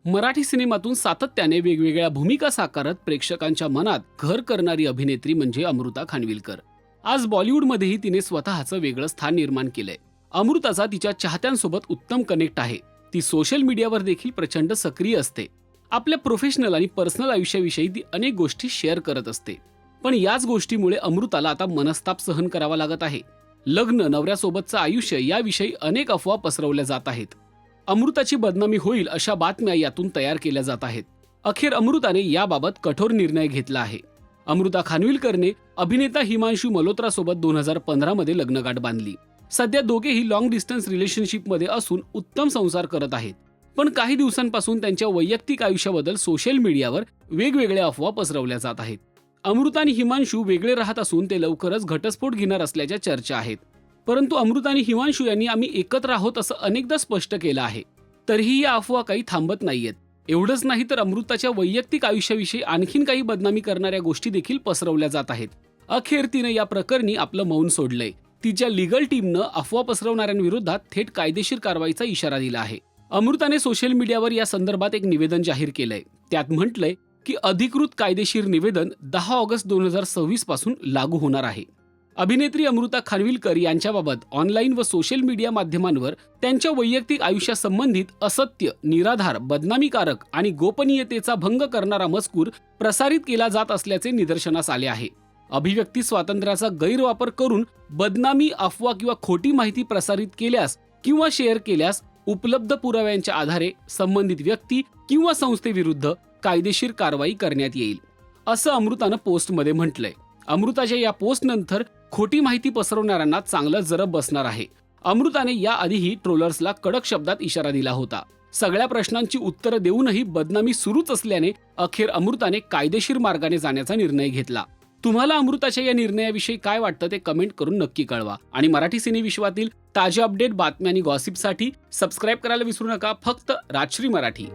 मराठी सिनेमातून सातत्याने वेगवेगळ्या भूमिका साकारत प्रेक्षकांच्या मनात घर करणारी अभिनेत्री म्हणजे अमृता खानविलकर. आज बॉलिवूडमध्येही तिने स्वतःचं वेगळं स्थान निर्माण केलंय. अमृताचा तिच्या चाहत्यांसोबत उत्तम कनेक्ट आहे. ती सोशल मीडियावर देखील प्रचंड सक्रिय असते. आपल्या प्रोफेशनल आणि पर्सनल आयुष्याविषयी ती अनेक गोष्टी शेअर करत असते. पण याच गोष्टीमुळे अमृताला आता मनस्ताप सहन करावा लागत आहे. लग्न, नवऱ्यासोबतचं आयुष्य याविषयी अनेक अफवा पसरवल्या जात आहेत. अमृताची बदनामी होईल अशा बातम्या यातून तयार केल्या जात आहेत. अखेर अमृताने याबाबत कठोर निर्णय घेतला आहे. अमृता खानविलकरने अभिनेता हिमांशू मल्होत्रासोबत 2015 मध्ये लग्नगाठ बांधली. सध्या दोघेही लॉंग डिस्टन्स रिलेशनशिपमध्ये असून उत्तम संसार करत आहेत. पण काही दिवसांपासून त्यांच्या वैयक्तिक आयुष्याबद्दल सोशल मीडियावर वेगवेगळ्या अफवा पसरवल्या जात आहेत. अमृता आणि हिमांशू वेगळे राहत असून ते लवकरच घटस्फोट घेणार असल्याच्या चर्चा आहेत. परंतु अमृता आणि हिमांशू यांनी आम्ही एकत्र आहोत असं अनेकदा स्पष्ट केलं आहे. तरीही या अफवा काही थांबत नाहीयेत. एवढंच नाही तर अमृताच्या वैयक्तिक आयुष्याविषयी आणखीन काही बदनामी करणाऱ्या गोष्टी देखील पसरवल्या जात आहेत. अखेर तिनं या प्रकरणी आपलं मौन सोडलंय. तिच्या लीगल टीमनं अफवा पसरवणाऱ्यांविरोधात थेट कायदेशीर कारवाईचा इशारा दिला आहे. अमृताने सोशल मीडियावर या संदर्भात एक निवेदन जाहीर केलंय. त्यात म्हटलंय की अधिकृत कायदेशीर निवेदन 10 ऑगस्ट 2026 पासून लागू होणार आहे. अभिनेत्री अमृता खानविलकर यांच्याबाबत ऑनलाईन व सोशल मीडिया माध्यमांवर त्यांच्या वैयक्तिक आयुष्यासंबंधित असत्य, निराधार, बदनामीकारक आणि गोपनीयतेचा भंग करणारा मजकूर प्रसारित केला जात असल्याचे निदर्शनास आले आहे. अभिव्यक्ती स्वातंत्र्याचा गैरवापर करून बदनामी, अफवा किंवा खोटी माहिती प्रसारित केल्यास किंवा शेअर केल्यास उपलब्ध पुराव्यांच्या आधारे संबंधित व्यक्ती किंवा संस्थेविरुद्ध कायदेशीर कारवाई करण्यात येईल, असं अमृतानं पोस्टमध्ये म्हटलंय. अमृताच्या या पोस्टनंतर खोटी माहिती पसरवणाऱ्यांना चांगलं जरब बसणार आहे. अमृताने याआधीही ट्रोलर्सला कडक शब्दात इशारा दिला होता. सगळ्या प्रश्नांची उत्तरं देऊनही बदनामी सुरूच असल्याने अखेर अमृताने कायदेशीर मार्गाने जाण्याचा निर्णय घेतला. तुम्हाला अमृताच्या या निर्णयाविषयी काय वाटतं ते कमेंट करून नक्की कळवा. आणि मराठी सिने विश्वातील ताज्या अपडेट, बातम्या आणि गॉसिपसाठी सबस्क्राईब करायला विसरू नका. फक्त राजश्री मराठी.